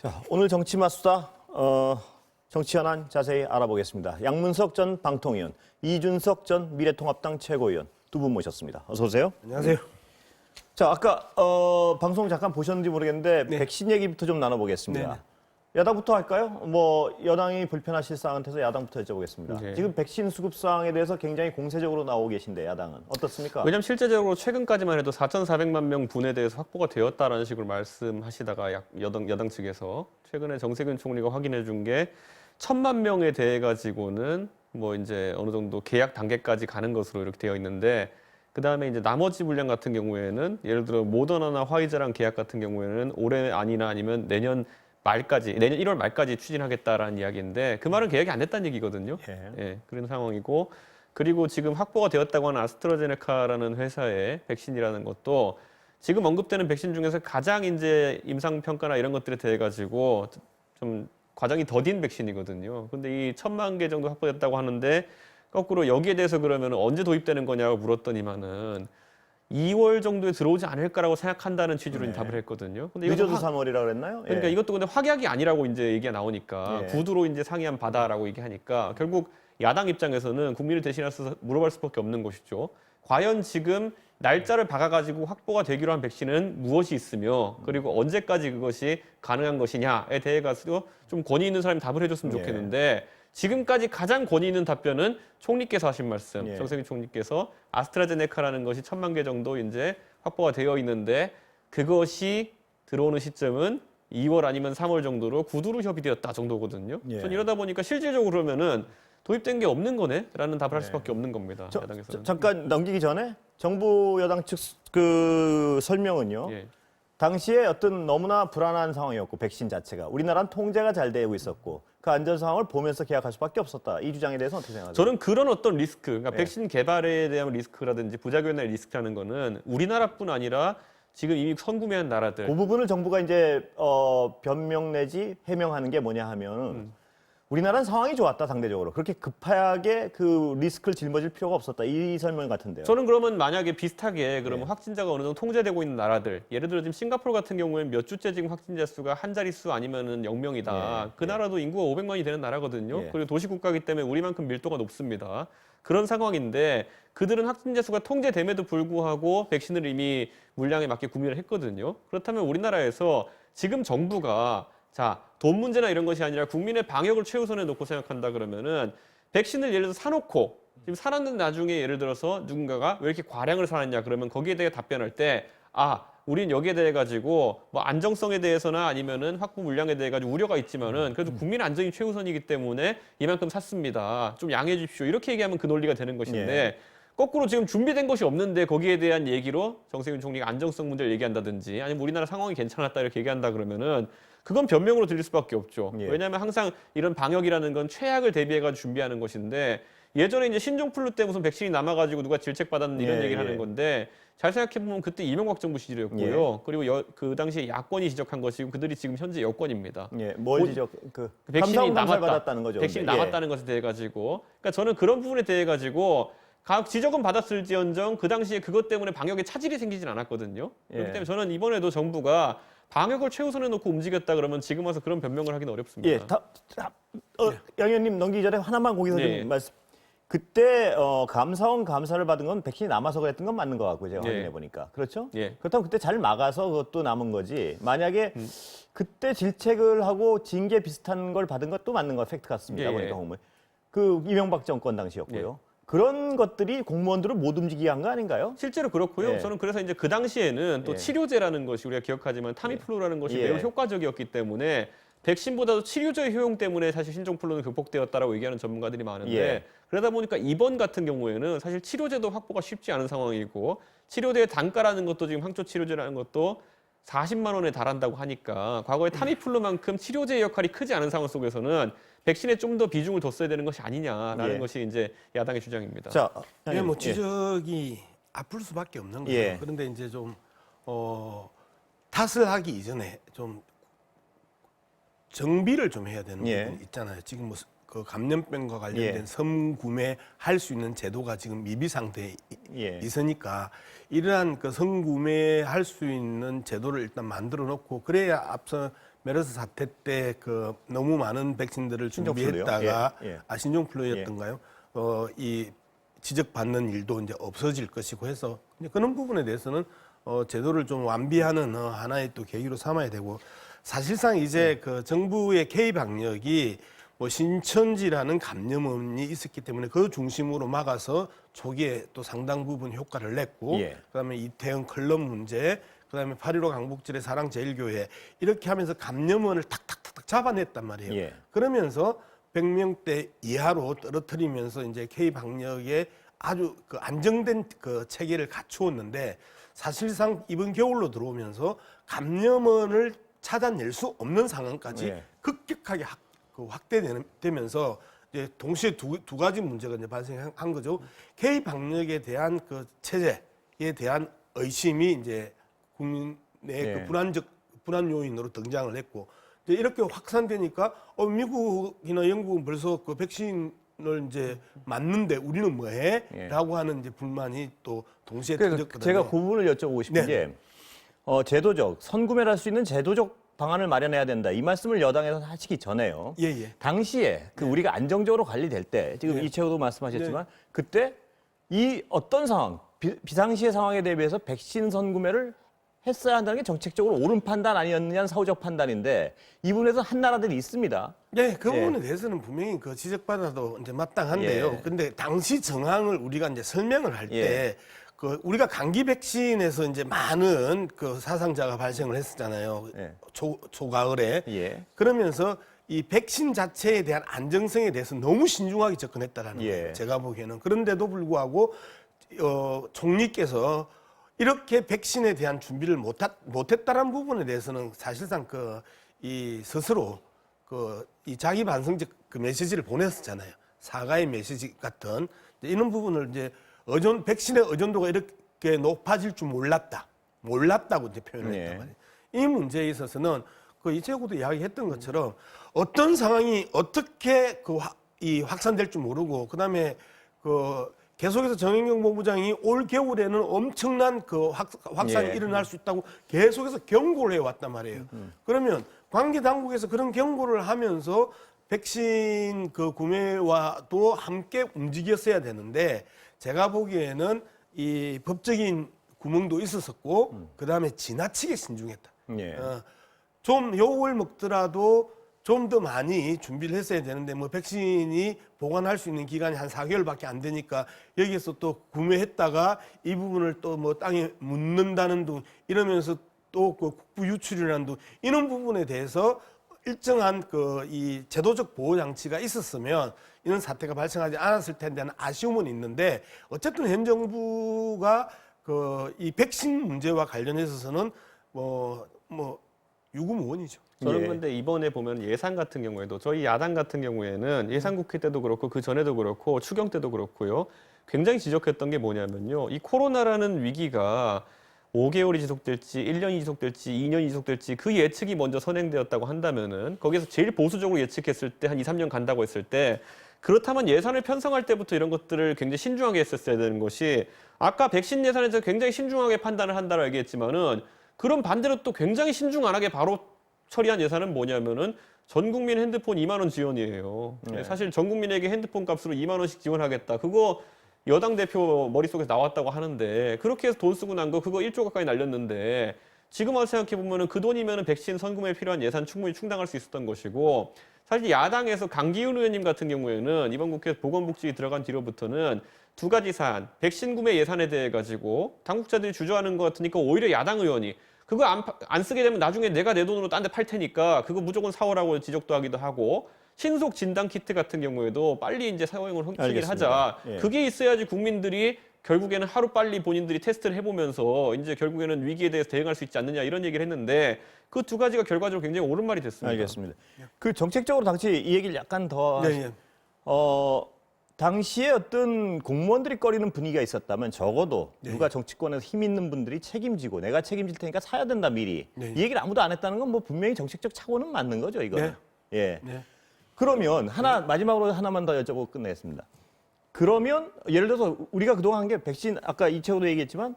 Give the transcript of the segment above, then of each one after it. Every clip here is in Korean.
자, 오늘 정치맛수다 정치 현안 자세히 알아보겠습니다. 양문석 전 방통위원, 이준석 전 미래통합당 최고위원 두 분 모셨습니다. 어서 오세요. 안녕하세요. 자, 아까 방송 잠깐 보셨는지 모르겠는데 백신 얘기부터 좀 나눠보겠습니다. 네네. 야당부터 할까요? 뭐 여당이 불편하실 사안 같아서 야당부터 여쭤보겠습니다. 네. 지금 백신 수급 사항에 대해서 굉장히 공세적으로 나오고 계신데 야당은 어떻습니까? 왜냐하면 실제적으로 최근까지만 해도 4,400만 명 분에 대해서 확보가 되었다라는 식으로 말씀하시다가 여당 측에서 최근에 정세균 총리가 확인해 준 게 1,000만 명에 대해 가지고는 뭐 이제 어느 정도 계약 단계까지 가는 것으로 이렇게 되어 있는데 그다음에 이제 나머지 물량 같은 경우에는 예를 들어 모더나나 화이자랑 계약 같은 경우에는 올해 아니면 내년 1월 말까지 추진하겠다라는 이야기인데 그 말은 계약이 안 됐다는 얘기거든요. 예. 그런 상황이고 그리고 지금 확보가 되었다고 하는 아스트라제네카라는 회사의 백신이라는 것도 지금 언급되는 백신 중에서 가장 이제 임상 평가나 이런 것들에 대해 가지고 좀 과정이 더딘 백신이거든요. 근데 이 1,000만 개 정도 확보됐다고 하는데 거꾸로 여기에 대해서 그러면 언제 도입되는 거냐고 물었더니만은 2월 정도에 들어오지 않을까라고 생각한다는 취지로 네. 답을 했거든요. 근데 늦어도 이것도 3월이라고 그랬나요? 그러니까 예. 이것도 근데 확약이 아니라고 이제 얘기가 나오니까 예. 구두로 이제 상의한 바다라고 얘기하니까 결국 야당 입장에서는 국민을 대신해서 물어볼 수밖에 없는 것이죠. 과연 지금 날짜를 박아가지고 확보가 되기로 한 백신은 무엇이 있으며 그리고 언제까지 그것이 가능한 것이냐에 대해 가지고 좀 권위 있는 사람이 답을 해줬으면 예. 좋겠는데 지금까지 가장 권위 있는 답변은 총리께서 하신 말씀, 예. 정세균 총리께서 아스트라제네카라는 것이 1,000만 개 정도 이제 확보가 되어 있는데 그것이 들어오는 시점은 2월 아니면 3월 정도로 구두로 협의되었다 정도거든요. 예. 전 이러다 보니까 실질적으로 그러면은 도입된 게 없는 거네라는 답을 할 네. 수밖에 없는 겁니다. 야당에서는. 잠깐 넘기기 전에 정부 여당 측 그 설명은요. 예. 당시에 어떤 너무나 불안한 상황이었고 백신 자체가 우리나라는 통제가 잘 되고 있었고 그 안전 상황을 보면서 계약할 수밖에 없었다. 이 주장에 대해서 어떻게 생각하세요? 저는 그런 어떤 리스크, 그러니까 예. 백신 개발에 대한 리스크라든지 부작용에 대한 리스크라는 거는 우리나라뿐 아니라 지금 이미 선구매한 나라들 그 부분을 정부가 이제 변명 내지 해명하는 게 뭐냐 하면 우리나라는 상황이 좋았다 상대적으로 그렇게 급하게 그 리스크를 짊어질 필요가 없었다 이 설명 같은데요. 저는 그러면 만약에 비슷하게 그러면 예. 확진자가 어느 정도 통제되고 있는 나라들 예를 들어 지금 싱가포르 같은 경우에는 몇 주째 지금 확진자 수가 한 자릿수 아니면은 0명이다. 예. 그 나라도 인구가 500만이 되는 나라거든요. 예. 그리고 도시국가이기 때문에 우리만큼 밀도가 높습니다. 그런 상황인데 그들은 확진자 수가 통제됨에도 불구하고 백신을 이미 물량에 맞게 구매를 했거든요. 그렇다면 우리나라에서 지금 정부가 자, 돈 문제나 이런 것이 아니라 국민의 방역을 최우선에 놓고 생각한다 그러면은 백신을 예를 들어서 사놓고 지금 사놨는 나중에 예를 들어서 누군가가 왜 이렇게 과량을 사놨냐 그러면 거기에 대해 답변할 때 우리는 여기에 대해 가지고 뭐 안정성에 대해서나 아니면은 확보 물량에 대해 가지고 우려가 있지만은 그래도 국민 안정이 최우선이기 때문에 이만큼 샀습니다. 좀 양해해 주십시오. 이렇게 얘기하면 그 논리가 되는 것인데 거꾸로 지금 준비된 것이 없는데 거기에 대한 얘기로 정세균 총리가 안정성 문제를 얘기한다든지 아니면 우리나라 상황이 괜찮았다 이렇게 얘기한다 그러면은 그건 변명으로 들릴 수밖에 없죠. 예. 왜냐하면 항상 이런 방역이라는 건 최악을 대비해가지고 준비하는 것인데 예전에 이제 신종플루 때 무슨 백신이 남아가지고 누가 질책받았는 이런 예, 얘기를 예. 하는 건데 잘 생각해보면 그때 이명박 정부 시절이었고요. 예. 그리고 그 당시에 야권이 지적한 것이고 그들이 지금 현재 여권입니다. 예, 뭘 지적 그 백신이 감사원 남았다. 감사를 받았다는 거죠. 백신이 근데. 남았다는 것에 대해 가지고, 그러니까 저는 그런 부분에 대해 가지고 각 지적은 받았을지언정 그 당시에 그것 때문에 방역에 차질이 생기진 않았거든요. 그렇기 예. 때문에 저는 이번에도 정부가 방역을 최우선에 놓고 움직였다 그러면 지금 와서 그런 변명을 하기는 어렵습니다. 예, 양 의원님 넘기기 전에 하나만 거기서 네. 좀 말씀. 그때 감사원 감사를 받은 건 백신이 남아서 그랬던 건 맞는 것 같고 제가 예. 확인해 보니까 그렇죠? 예. 그렇다면 그때 잘 막아서 그것도 남은 거지. 만약에 그때 질책을 하고 징계 비슷한 걸 받은 것도 맞는 거 팩트 같습니다. 예, 보니까 예. 공무원. 그 이명박 정권 당시였고요. 그런 것들이 공무원들을 못 움직이게 한 거 아닌가요? 실제로 그렇고요. 예. 저는 그래서 이제 그 당시에는 또 예. 치료제라는 것이 우리가 기억하지만 타미플루라는 것이 예. 매우 효과적이었기 때문에 백신보다도 치료제의 효용 때문에 사실 신종플루는 극복되었다라고 얘기하는 전문가들이 많은데 예. 그러다 보니까 이번 같은 경우에는 사실 치료제도 확보가 쉽지 않은 상황이고 치료제의 단가라는 것도 지금 항초 치료제라는 것도 40만 원에 달한다고 하니까 과거에 타미플루만큼 치료제의 역할이 크지 않은 상황 속에서는 백신에 좀 더 비중을 뒀어야 되는 것이 아니냐라는 예. 것이 이제 야당의 주장입니다. 자, 이게 뭐 예. 지적이 아플 수밖에 없는 거죠. 예. 그런데 이제 좀 탓을 하기 이전에 좀 정비를 좀 해야 되는 예. 부분이 있잖아요. 지금 뭐 그 감염병과 관련된 예. 선구매할 수 있는 제도가 지금 미비 상태에 예. 있으니까 이러한 그 선구매할 수 있는 제도를 일단 만들어 놓고 그래야 앞서 메르스 사태 때 그 너무 많은 백신들을 신종플루요? 준비했다가 예, 예. 신종플루였던가요? 이 지적받는 일도 이제 없어질 것이고 해서 이제 그런 부분에 대해서는 제도를 좀 완비하는 하나의 또 계기로 삼아야 되고 사실상 이제 그 정부의 K 방역이 뭐 신천지라는 감염원이 있었기 때문에 그 중심으로 막아서 초기에 또 상당 부분 효과를 냈고 예. 그다음에 이태원 클럽 문제 그다음에 8.15 강북질의 사랑제일교회 이렇게 하면서 감염원을 탁탁탁 잡아냈단 말이에요. 예. 그러면서 100명대 이하로 떨어뜨리면서 이제 K 방역에 아주 그 안정된 그 체계를 갖추었는데 사실상 이번 겨울로 들어오면서 감염원을 찾아낼 수 없는 상황까지 예. 급격하게 확대되면서 이제 동시에 두 가지 문제가 이제 발생한 거죠. K 방역에 대한 그 체제에 대한 의심이 이제 국민의 예. 그 불안 요인으로 등장을 했고 이제 이렇게 확산되니까 미국이나 영국은 벌써 그 백신을 이제 맞는데 우리는 뭐해? 예. 라고 하는 이제 불만이 또 동시에 그래서 터졌거든요. 제가 그 부분을 여쭤보고 싶은 네. 게 제도적 선구매를 할 수 있는 제도적 방안을 마련해야 된다. 이 말씀을 여당에서 하시기 전에요. 예, 예. 당시에 그 우리가 안정적으로 관리될 때 지금 네. 이채호도 말씀하셨지만 그때 이 어떤 상황 비상시의 상황에 대비해서 백신 선구매를 했어야 한다는 게 정책적으로 옳은 판단 아니었느냐는 사후적 판단인데 이 부분에서 한 나라들이 있습니다. 네, 그 예. 부분에 대해서는 분명히 그 지적받아도 이제 마땅한데요. 예. 근데 당시 정황을 우리가 이제 설명을 할 예. 때 그 우리가 감기 백신에서 이제 많은 그 사상자가 발생을 했었잖아요. 예. 초가을에. 예. 그러면서 이 백신 자체에 대한 안정성에 대해서 너무 신중하게 접근했다라는 예. 거예요. 제가 보기에는. 그런데도 불구하고 총리께서 이렇게 백신에 대한 준비를 못했다라는 부분에 대해서는 사실상 이 스스로 이 자기 반성적 그 메시지를 보냈었잖아요. 사과의 메시지 같은 이런 부분을 이제 백신의 의존도가 이렇게 높아질 줄 몰랐다고 이제 표현을 예. 했단 말이에요. 이 문제에 있어서는 그 이채구도 이야기했던 것처럼 어떤 상황이 어떻게 이 확산될 줄 모르고 그다음에 계속해서 정의경 본부장이 올 겨울에는 엄청난 그 확산이 예. 일어날 수 있다고 계속해서 경고를 해왔단 말이에요. 그러면 관계 당국에서 그런 경고를 하면서 백신 그 구매와도 함께 움직였어야 되는데 제가 보기에는 이 법적인 구멍도 있었었고 그다음에 지나치게 신중했다. 예. 좀 욕을 먹더라도 좀 더 많이 준비를 했어야 되는데 뭐 백신이 보관할 수 있는 기간이 한 4개월밖에 안 되니까 여기에서 또 구매했다가 이 부분을 또 뭐 땅에 묻는다는 둥 이러면서 또 그 국부 유출이라는 둥 이런 부분에 대해서 일정한 이 제도적 보호 장치가 있었으면 이런 사태가 발생하지 않았을 텐데는 아쉬움은 있는데 어쨌든 현 정부가 이 백신 문제와 관련해서는 뭐 유구무원이죠. 저는 예. 근데 이번에 보면 예산 같은 경우에도 저희 야당 같은 경우에는 예산국회 때도 그렇고 그 전에도 그렇고 추경 때도 그렇고요. 굉장히 지적했던 게 뭐냐면요. 이 코로나라는 위기가 5개월이 지속될지 1년이 지속될지 2년이 지속될지 그 예측이 먼저 선행되었다고 한다면은 거기서 제일 보수적으로 예측했을 때 한 2, 3년 간다고 했을 때 그렇다면 예산을 편성할 때부터 이런 것들을 굉장히 신중하게 했었어야 되는 것이 아까 백신 예산에서 굉장히 신중하게 판단을 한다고 얘기했지만은 그럼 반대로 또 굉장히 신중 안 하게 바로 처리한 예산은 뭐냐면은 전 국민 핸드폰 2만 원 지원이에요. 네. 사실 전 국민에게 핸드폰 값으로 2만 원씩 지원하겠다. 그거 여당 대표 머릿속에서 나왔다고 하는데 그렇게 해서 돈 쓰고 난 거 그거 1조 가까이 날렸는데 지금 와서 생각해 보면은 그 돈이면은 백신 선구매에 필요한 예산 충분히 충당할 수 있었던 것이고 사실 야당에서 강기훈 의원님 같은 경우에는 이번 국회에서 보건복지위 들어간 뒤로부터는 두 가지 사안, 백신 구매 예산에 대해 가지고 당국자들이 주저하는 것 같으니까 오히려 야당 의원이 그거 안 쓰게 되면 나중에 내가 내 돈으로 딴 데 팔 테니까 그거 무조건 사오라고 지적도 하기도 하고 신속 진단 키트 같은 경우에도 빨리 이제 사용을 시키게 하자. 예. 그게 있어야지 국민들이 결국에는 하루 빨리 본인들이 테스트를 해보면서 이제 결국에는 위기에 대해서 대응할 수 있지 않느냐 이런 얘기를 했는데 그 두 가지가 결과적으로 굉장히 옳은 말이 됐습니다. 알겠습니다. 그 정책적으로 당시 이 얘기를 약간 더 네, 당시에 어떤 공무원들이 꺼리는 분위기가 있었다면 적어도 네. 누가 정치권에서 힘 있는 분들이 책임지고 내가 책임질 테니까 사야 된다 미리. 네. 이 얘기를 아무도 안 했다는 건 뭐 분명히 정책적 착오는 맞는 거죠, 이거는. 네. 예. 네. 그러면 마지막으로 하나만 더 여쭤보고 끝내겠습니다. 그러면 예를 들어서 우리가 그동안 한 게 백신 아까 이채호도 얘기했지만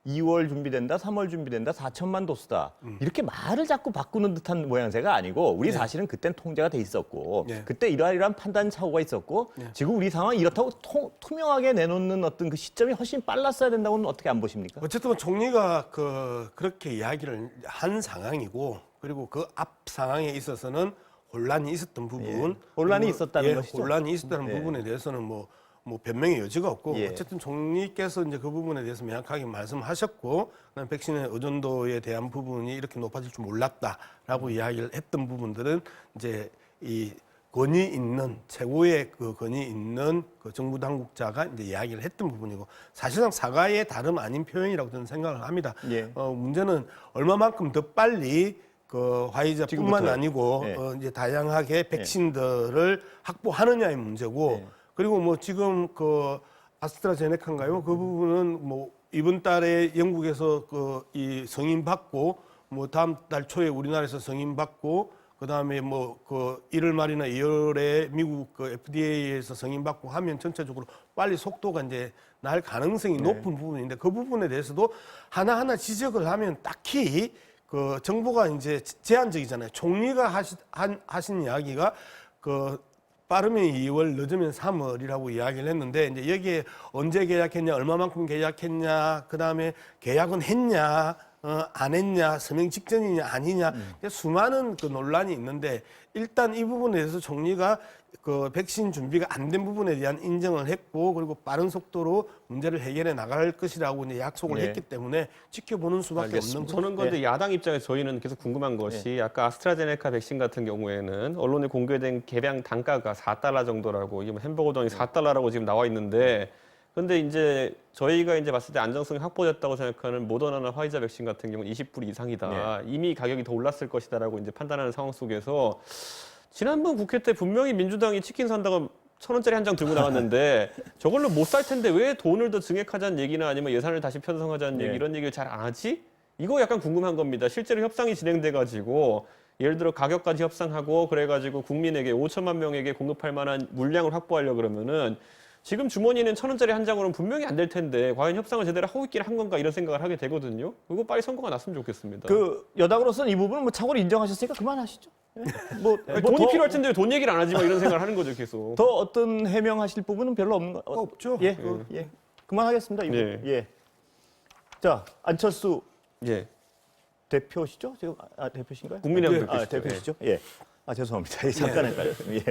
2월 준비된다, 3월 준비된다, 4천만 도스다. 이렇게 말을 자꾸 바꾸는 듯한 모양새가 아니고 우리 사실은 그땐 통제가 돼 있었고 네. 그때 이러한 판단 착오가 있었고 지금 우리 상황이 이렇다고 투명하게 내놓는 어떤 그 시점이 훨씬 빨랐어야 된다고는 어떻게 안 보십니까? 어쨌든 총리가 그렇게 이야기를 한 상황이고 그리고 그 앞 상황에 있어서는 혼란이 있었던 부분, 혼란이 그리고, 있었다는 것이죠. 혼란이 있었다는 예. 부분에 대해서는 뭐 변명의 여지가 없고 예. 어쨌든 총리께서 이제 그 부분에 대해서 명확하게 말씀하셨고 그다음에 백신의 의존도에 대한 부분이 이렇게 높아질 줄 몰랐다라고 이야기를 했던 부분들은 이제 이 권위 있는 최고의 그 권위 있는 그 정부 당국자가 이제 이야기를 했던 부분이고 사실상 사과의 다름 아닌 표현이라고 저는 생각을 합니다. 예. 문제는 얼마만큼 더 빨리 그 화이자뿐만 지금부터요. 아니고 예. 이제 다양하게 백신들을 확보하느냐의 문제고 예. 그리고 뭐 지금 그 아스트라제네카인가요? 그 부분은 뭐 이번 달에 영국에서 그 이 승인 받고 뭐 다음 달 초에 우리나라에서 승인 받고 그다음에 뭐 그 1월 말이나 2월에 미국 그 FDA에서 승인 받고 하면 전체적으로 빨리 속도가 이제 날 가능성이 높은 부분인데 그 부분에 대해서도 하나하나 지적을 하면 딱히 그 정부가 이제 제한적이잖아요. 총리가 하신 이야기가 그 빠르면 2월, 늦으면 3월이라고 이야기를 했는데 이제 여기에 언제 계약했냐, 얼마만큼 계약했냐, 그 다음에 계약은 했냐, 안 했냐, 서명 직전이냐 아니냐 수많은 그 논란이 있는데 일단 이 부분에 대해서 총리가 그 백신 준비가 안 된 부분에 대한 인정을 했고 그리고 빠른 속도로 문제를 해결해 나갈 것이라고 이제 약속을 예. 했기 때문에 지켜보는 수밖에 알겠습니다. 없는 저는 그런데 야당 입장에서 저희는 계속 궁금한 것이 아까 아스트라제네카 백신 같은 경우에는 언론에 공개된 개량 단가가 4달러 정도라고 이게 뭐 햄버거 돈이 4달러라고 지금 나와 있는데 근데 이제 저희가 이제 봤을 때 안정성이 확보됐다고 생각하는 모더나나 화이자 백신 같은 경우는 20불 이상이다. 이미 가격이 더 올랐을 것이다라고 이제 판단하는 상황 속에서 지난번 국회 때 분명히 민주당이 치킨 산다고 1,000원짜리 한 장 들고 나왔는데 저걸로 못 살 텐데 왜 돈을 더 증액하자는 얘기나 아니면 예산을 다시 편성하자는 얘기 이런 얘기를 잘 안 하지? 이거 약간 궁금한 겁니다. 실제로 협상이 진행돼 가지고 예를 들어 가격까지 협상하고 그래가지고 국민에게 5천만 명에게 공급할 만한 물량을 확보하려 그러면은 지금 주머니는 1,000원짜리 한 장으로는 분명히 안 될 텐데 과연 협상을 제대로 하고 있긴 한 건가 이런 생각을 하게 되거든요. 이거 빨리 선거가 났으면 좋겠습니다. 그 여당으로서는 이 부분은 뭐 착오를 인정하셨으니까 그만하시죠. 예? 뭐, 아니, 뭐 돈이 더- 필요할 텐데 왜 돈 얘기를 안 하지 마 이런 생각을 하는 거죠 계속. 더 어떤 해명하실 부분은 별로 없는 거 없죠. 예, 예. 그만하겠습니다. 이 부분. 예. 예. 자, 안철수 예. 대표시죠? 지금 대표신가요? 국민의힘 아, 대표시죠. 대표시죠? 예. 아, 죄송합니다. 잠깐 헷갈렸어요. 예.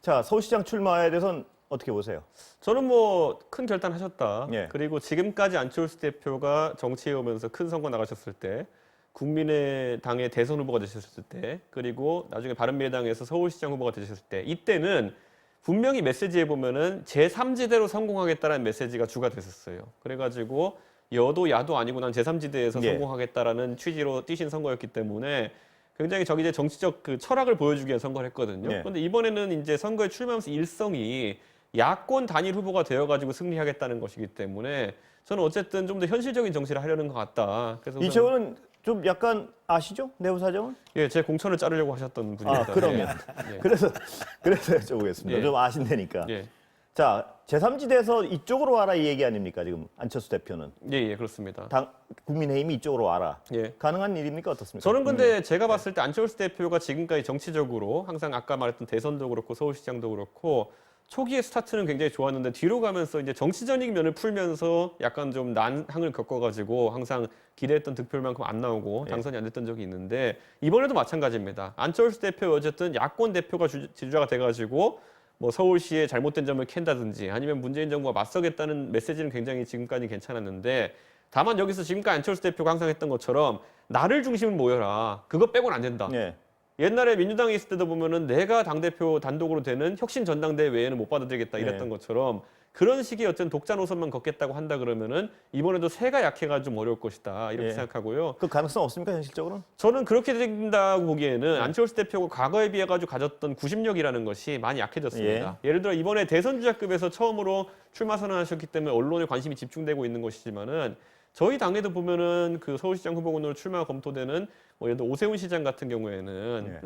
자, 서울시장 출마에 대해서는 어떻게 보세요? 저는 뭐 큰 결단 하셨다. 예. 그리고 지금까지 안철수 대표가 정치에 오면서 큰 선거 나가셨을 때, 국민의당의 대선 후보가 되셨을 때, 그리고 나중에 바른미래당에서 서울시장 후보가 되셨을 때, 이때는 분명히 메시지에 보면은 제3지대로 성공하겠다라는 메시지가 주가 됐었어요. 그래가지고 여도 야도 아니고 난 제3지대에서 예. 성공하겠다라는 취지로 뛰신 선거였기 때문에 굉장히 이제 정치적 그 철학을 보여주기 위한 선거를 했거든요. 예. 그런데 이번에는 이제 선거에 출마하면서 일성이 야권 단일 후보가 되어가지고 승리하겠다는 것이기 때문에 저는 어쨌든 좀 더 현실적인 정치를 하려는 것 같다. 그래서 이채원은 좀 약간 아시죠? 내부 사정은? 예, 제 공천을 자르려고 하셨던 분입니다. 아, 그러면. 예. 그래서 여쭤보겠습니다. 예. 좀 아신 데니까. 예. 자, 제3지대에서 이쪽으로 와라 이 얘기 아닙니까? 지금 안철수 대표는. 예, 예, 그렇습니다. 국민의힘이 이쪽으로 와라. 예. 가능한 일입니까? 어떻습니까? 저는 근데 제가 봤을 때 안철수 대표가 지금까지 정치적으로 항상 아까 말했던 대선도 그렇고 서울시장도 그렇고 초기에 스타트는 굉장히 좋았는데 뒤로 가면서 이제 정치적인 면을 풀면서 약간 좀 난항을 겪어가지고 항상 기대했던 득표율만큼 안 나오고 당선이 안 됐던 적이 있는데 이번에도 마찬가지입니다. 안철수 대표 어쨌든 야권 대표가 지주자가 돼가지고 뭐 서울시의 잘못된 점을 캔다든지 아니면 문재인 정부가 맞서겠다는 메시지는 굉장히 지금까지 괜찮았는데 다만 여기서 지금까지 안철수 대표가 항상 했던 것처럼 나를 중심으로 모여라. 그거 빼고는 안 된다. 예. 옛날에 민주당에 있을 때도 보면은 내가 당대표 단독으로 되는 혁신 전당대회 외에는 못 받아들이겠다 이랬던 네. 것처럼 그런 식의 어떤 독자 노선만 걷겠다고 한다 그러면은 이번에도 새가 약해가 좀 어려울 것이다 이렇게 예. 생각하고요. 그 가능성 없습니까? 현실적으로는? 저는 그렇게 된다고 보기에는 안철수 대표가 과거에 비해 가지고 가졌던 구심력이라는 것이 많이 약해졌습니다. 예를 들어 이번에 대선 주자급에서 처음으로 출마 선언하셨기 때문에 언론에 관심이 집중되고 있는 것이지만은 저희 당에도 보면은 그 서울시장 후보군으로 출마 검토되는 뭐 예를 들어 오세훈 시장 같은 경우에는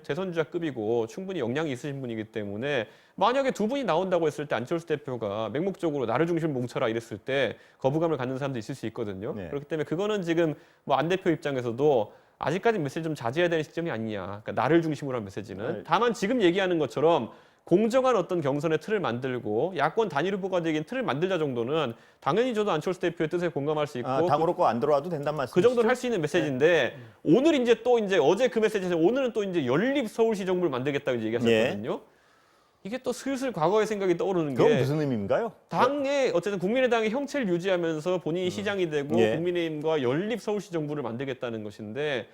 대선주자급이고 충분히 역량이 있으신 분이기 때문에 만약에 두 분이 나온다고 했을 때 안철수 대표가 맹목적으로 나를 중심으로 뭉쳐라 이랬을 때 거부감을 갖는 사람도 있을 수 있거든요. 네. 그렇기 때문에 그거는 지금 뭐 안 대표 입장에서도 아직까지 메시지 좀 자제해야 되는 시점이 아니냐. 그러니까 나를 중심으로 한 메시지는. 네. 다만 지금 얘기하는 것처럼 공정한 어떤 경선의 틀을 만들고 야권 단일 후보가 되긴 틀을 만들자 정도는 당연히 저도 안철수 대표의 뜻에 공감할 수 있고 당으로 꼭 안 들어와도 된단 말씀이시죠? 그 정도는 할 수 있는 메시지인데 오늘 이제 어제 그 메시지에서 오늘은 또 이제 연립 서울시 정부를 만들겠다고 이제 얘기하셨거든요. 이게 또 슬슬 과거의 생각이 떠오르는 그건 게 무슨 의미인가요? 당의 어쨌든 국민의당의 형체를 유지하면서 본인이 시장이 되고 예. 국민의힘과 연립 서울시 정부를 만들겠다는 것인데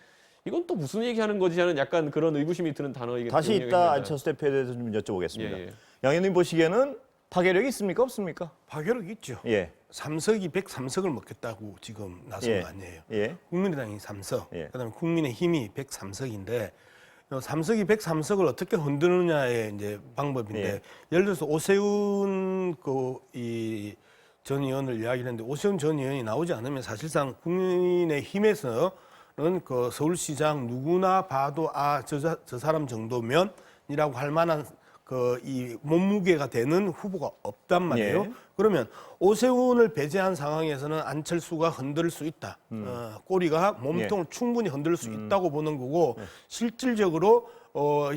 이건 또 무슨 얘기하는 거지 하는 약간 그런 의구심이 드는 단어이기 때문에 다시 이따 안철수 대표에 대해서 좀 여쭤보겠습니다. 예. 양 의원님 보시기에는 파괴력이 있습니까? 없습니까? 파괴력 있죠. 예. 3석이 103석을 먹겠다고 지금 나선 예. 거 아니에요. 예. 국민의당이 3석, 예. 그다음에 국민의힘이 103석인데 3석이 103석을 어떻게 흔드느냐의 이제 방법인데 예. 예를 들어서 오세훈 이 전 의원을 이야기했는데 오세훈 전 의원이 나오지 않으면 사실상 국민의힘에서는 그 서울시장 누구나 봐도 저 사람 정도면이라고 할 만한 그 이 몸무게가 되는 후보가 없단 말이에요. 예. 그러면 오세훈을 배제한 상황에서는 안철수가 흔들 수 있다. 꼬리가 몸통을 충분히 흔들 수 있다고 보는 거고 실질적으로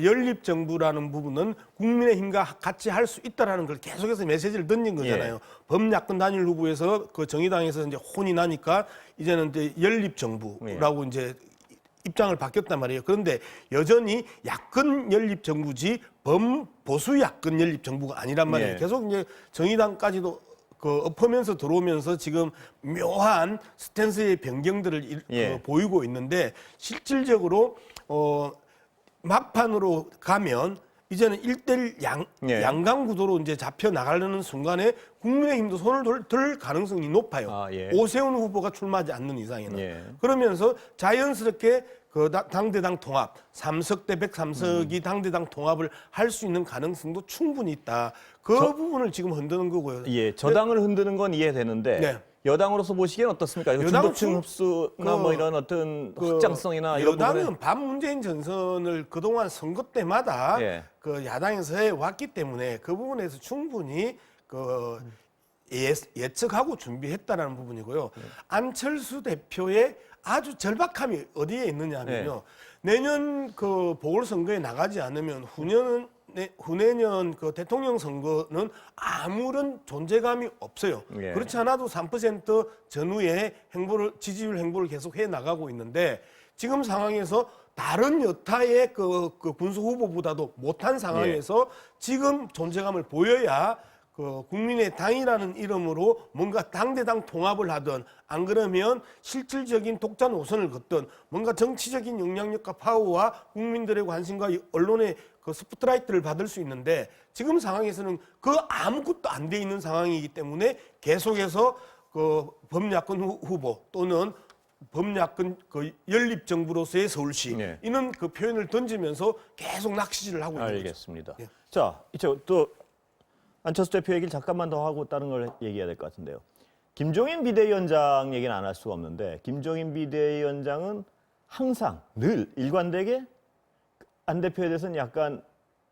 연립 정부라는 부분은 국민의힘과 같이 할 수 있다라는 걸 계속해서 메시지를 던진 거잖아요. 범야권 단일 후보에서 그 정의당에서 이제 혼이 나니까 이제는 이제 연립 정부라고 이제 입장을 바뀌었단 말이에요. 그런데 여전히 야권 연립 정부지 범보수 야권 연립 정부가 아니란 말이에요. 예. 계속 이제 정의당까지도 그 엎으면서 들어오면서 지금 묘한 스탠스의 변경들을 예. 보이고 있는데 실질적으로 막판으로 가면 이제는 1대1 예. 양강 구도로 이제 잡혀 나가려는 순간에 국민의힘도 손을 들 가능성이 높아요. 예. 오세훈 후보가 출마하지 않는 이상에는. 예. 그러면서 자연스럽게 그 당대당 통합, 3석 대 103석이 당대당 통합을 할 수 있는 가능성도 충분히 있다. 그 부분을 지금 흔드는 거고요. 예. 저당을 흔드는 건 이해되는데 네. 여당으로서 보시기엔 어떻습니까? 이거 여당은 중도층 흡수나 뭐 이런 어떤 확장성이나 이런 여당은 부분에 반문재인 전선을 그동안 선거 때마다 예. 그 야당에서 해왔기 때문에 그 부분에서 충분히 그 예측하고 준비했다라는 부분이고요. 안철수 대표의 아주 절박함이 어디에 있느냐 하면요. 내년 그 보궐선거에 나가지 않으면 후내년 그 대통령 선거는 아무런 존재감이 없어요. 예. 그렇지 않아도 3% 전후의 지지율 행보를 계속 해 나가고 있는데 지금 상황에서 다른 여타의 그 군수 후보보다도 못한 상황에서 지금 존재감을 보여야 그 국민의 당이라는 이름으로 뭔가 당대당 통합을 하든 안 그러면 실질적인 독자 노선을 걷든 뭔가 정치적인 영향력과 파워와 국민들의 관심과 언론의 그 스포트라이트를 받을 수 있는데 지금 상황에서는 그 아무것도 안 돼 있는 상황이기 때문에 계속해서 그 범야권 후보 또는 범야권 그 연립 정부로서의 서울시 네. 이는 그 표현을 던지면서 계속 낚시질을 하고 있는 거죠. 알겠습니다. 예. 자, 이제 또 안철수 대표 얘기를 잠깐만 더 하고 다른 걸 얘기해야 될 것 같은데요. 김종인 비대위원장 얘기는 안 할 수가 없는데 김종인 비대위원장은 항상 늘 일관되게 안 대표에 대해서는 약간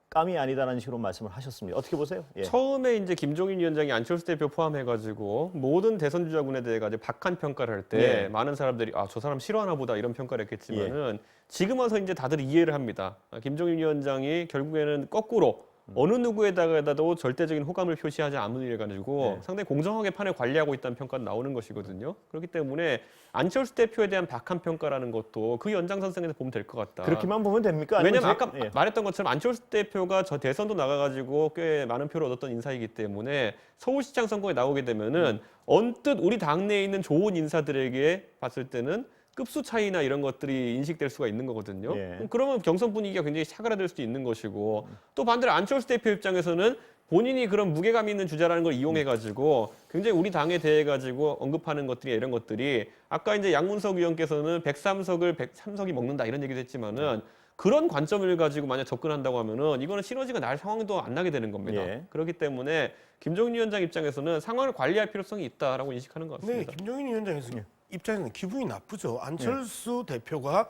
깜이 아니다라는 식으로 말씀을 하셨습니다. 어떻게 보세요? 예. 처음에 이제 김종인 위원장이 안철수 대표 포함해가지고 모든 대선 주자군에 대해 가지고 박한 평가를 할 때 예. 많은 사람들이 저 사람 싫어하나 보다 이런 평가를 했겠지만은 지금 와서 이제 다들 이해를 합니다. 김종인 위원장이 결국에는 거꾸로 어느 누구에다가도 절대적인 호감을 표시하지 않는 일을 가지고 상당히 공정하게 판을 관리하고 있다는 평가가 나오는 것이거든요. 그렇기 때문에 안철수 대표에 대한 박한 평가라는 것도 그 연장선상에서 보면 될 것 같다. 그렇게만 보면 됩니까? 아니면 왜냐면 아까 예. 말했던 것처럼 안철수 대표가 저 대선도 나가가지고 꽤 많은 표를 얻었던 인사이기 때문에 서울시장 선거에 나오게 되면은 언뜻 우리 당내에 있는 좋은 인사들에게 봤을 때는 급수 차이나 이런 것들이 인식될 수가 있는 거거든요. 예. 그러면 경선 분위기가 굉장히 사그라들 수도 있는 것이고 또 반대로 안철수 대표 입장에서는 본인이 그런 무게감 있는 주자라는 걸 이용해가지고 굉장히 우리 당에 대해 가지고 언급하는 것들이 이런 것들이 아까 이제 양문석 의원께서는 103석을 103석이 먹는다 이런 얘기도 했지만은 그런 관점을 가지고 만약 접근한다고 하면은 이거는 시너지가 날 상황도 안 나게 되는 겁니다. 예. 그렇기 때문에 김종인 위원장 입장에서는 상황을 관리할 필요성이 있다라고 인식하는 것 네, 같습니다. 김종인 위원장에서 예. 입장에서는 기분이 나쁘죠. 안철수 대표가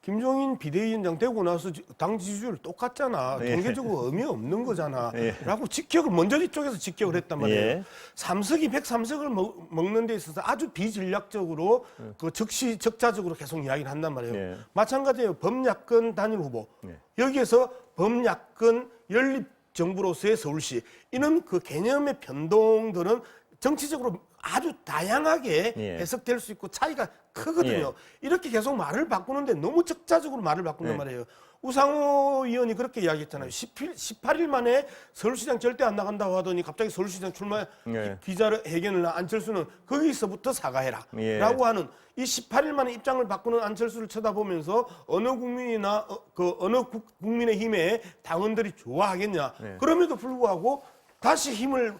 김종인 비대위원장 되고 나서 당 지지율 똑같잖아. 예. 경제적으로 의미 없는 거잖아. 예. 라고 직격을 먼저 이쪽에서 직격을 했단 말이에요. 예. 3석이 103석을 먹는 데 있어서 아주 비전략적으로 그 적자적으로 계속 이야기를 한단 말이에요. 예. 마찬가지예요. 범야권 단일 후보. 예. 여기에서 범야권 연립 정부로서의 서울시 이런 그 개념의 변동들은 정치적으로 아주 다양하게 예. 해석될 수 있고 차이가 크거든요. 이렇게 계속 말을 바꾸는데 너무 적자적으로 말을 바꾼단 예. 말이에요. 우상호 의원이 그렇게 이야기했잖아요. 18일 만에 서울시장 절대 안 나간다고 하더니 갑자기 서울시장 출마 예. 기자회견을 안철수는 거기서부터 사과해라 예. 라고 하는 이 18일 만에 입장을 바꾸는 안철수를 쳐다보면서 어느 국민이나 어느 국민의힘의 당원들이 좋아하겠냐. 예. 그럼에도 불구하고 다시 힘을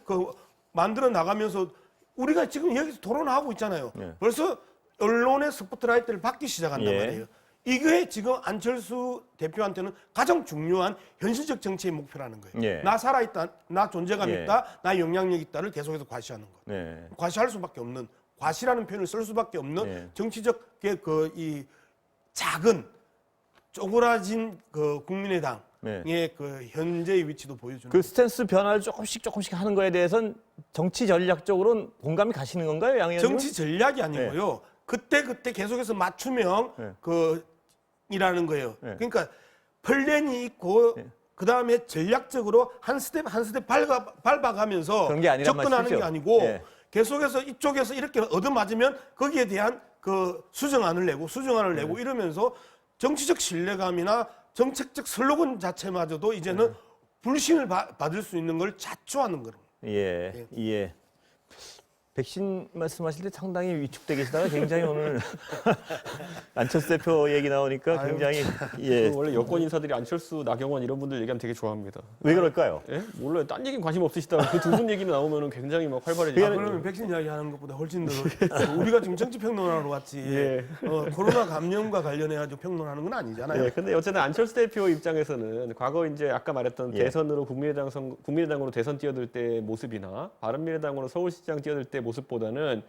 만들어 나가면서 우리가 지금 여기서 토론하고 있잖아요. 예. 벌써 언론의 스포트라이트를 받기 시작한단 예. 말이에요. 이게 지금 안철수 대표한테는 가장 중요한 현실적 정치의 목표라는 거예요. 예. 나 살아있다, 나 존재감 예. 있다, 나 영향력 있다를 계속해서 과시하는 거. 네. 과시할 수밖에 없는, 과시라는 표현을 쓸 수밖에 없는 예. 정치적 이 작은 쪼그라진 그 국민의당의 네. 그 현재의 위치도 보여주는. 그 스탠스 변화를 조금씩 하는 거에 대해서는 정치 전략적으로는 공감이 가시는 건가요, 양 의원님? 정치 전략이 아니고요. 그때 계속해서 맞춤형 네. 이라는 거예요. 네. 그러니까 플랜이 있고 네. 그 다음에 전략적으로 한 스텝 밟아가면서 그런 게 아니란 접근하는 말씀이죠? 게 아니고 네. 계속해서 이쪽에서 이렇게 얻어맞으면 거기에 대한 그 수정안을 내고 네. 이러면서 정치적 신뢰감이나 정책적 슬로건 자체마저도 이제는 불신을 받을 수 있는 걸 자초하는 거예요. 예, 예. 백신 말씀하실 때 상당히 위축돼 계시다가 굉장히 오늘 안철수 대표 얘기 나오니까 굉장히 예. 원래 여권 인사들이 안철수, 나경원 이런 분들 얘기하면 되게 좋아합니다. 왜 그럴까요? 예? 몰라요. 딴 얘기는 관심 없으시다가 그 두 분 얘기는 나오면 굉장히 막 활발해지고. 그러면 백신 이야기하는 것보다 훨씬 더 우리가 지금 정치 평론하러 왔지. 예. 코로나 감염과 관련해 가지고 평론하는 건 아니잖아요. 예, 근데 어쨌든 안철수 대표 입장에서는 과거 이제 아까 말했던 예. 대선으로 국민의당으로 대선 뛰어들 때 모습이나 바른미래당으로 서울시장 뛰어들 때 모습보다는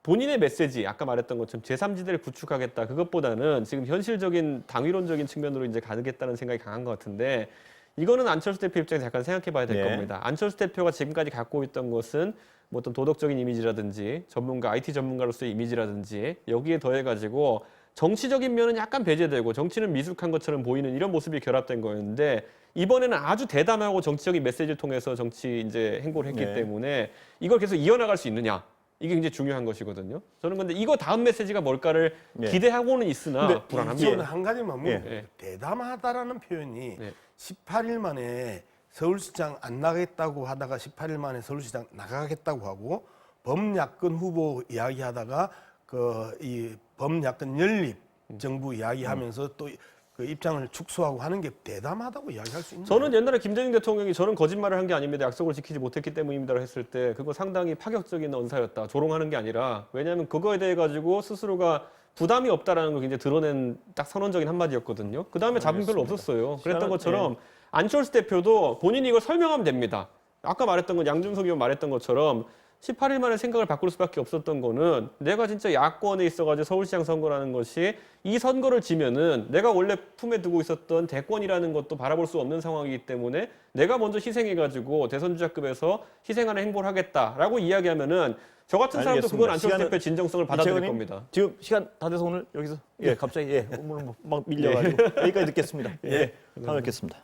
본인의 메시지, 아까 말했던 것처럼 제3지대를 구축하겠다. 그것보다는 지금 현실적인 당위론적인 측면으로 이제 가겠다는 생각이 강한 것 같은데 이거는 안철수 대표 입장에서 약간 생각해 봐야 될 예. 겁니다. 안철수 대표가 지금까지 갖고 있던 것은 뭐 어떤 도덕적인 이미지라든지 IT 전문가로서의 이미지라든지 여기에 더해가지고 정치적인 면은 약간 배제되고 정치는 미숙한 것처럼 보이는 이런 모습이 결합된 거였는데 이번에는 아주 대담하고 정치적인 메시지를 통해서 정치 이제 행보를 했기 네. 때문에 이걸 계속 이어나갈 수 있느냐 이게 굉장히 중요한 것이거든요. 저는 근데 이거 다음 메시지가 뭘까를 네. 기대하고는 있으나 근데 불안합니다. 저는 한 가지만 물어요. 예. 대담하다라는 표현이 네. 18일 만에 서울시장 안 나가겠다고 하다가 18일 만에 서울시장 나가겠다고 하고 범야권 후보 이야기하다가 이 범야권 연립 정부 이야기하면서 또 그 입장을 축소하고 하는 게 대담하다고 이야기할 수 있는 저는 옛날에 김대중 대통령이 저는 거짓말을 한 게 아닙니다. 약속을 지키지 못했기 때문입니다라고 했을 때 그거 상당히 파격적인 언사였다. 조롱하는 게 아니라 왜냐하면 그거에 대해 가지고 스스로가 부담이 없다라는 걸 굉장히 드러낸 딱 선언적인 한마디였거든요. 그 다음에 잡음 별로 없었어요. 그랬던 것처럼 안철수 대표도 본인이 이걸 설명하면 됩니다. 아까 말했던 건 양준석 의원 말했던 것처럼 18일 만에 생각을 바꿀 수밖에 없었던 거는 내가 진짜 야권에 있어가지고 서울시장 선거라는 것이 이 선거를 지면은 내가 원래 품에 두고 있었던 대권이라는 것도 바라볼 수 없는 상황이기 때문에 내가 먼저 희생해가지고 대선 주자급에서 희생하는 행보를 하겠다라고 이야기하면는 저 같은 사람도 알겠습니다. 그건 안철수 시간을- 대표의 진정성을 받아들일 이채원님, 겁니다. 지금 시간 다 돼서 오늘 여기서 갑자기 오늘 막 밀려가지고 여기까지 듣겠습니다. 다음에 뵙겠습니다.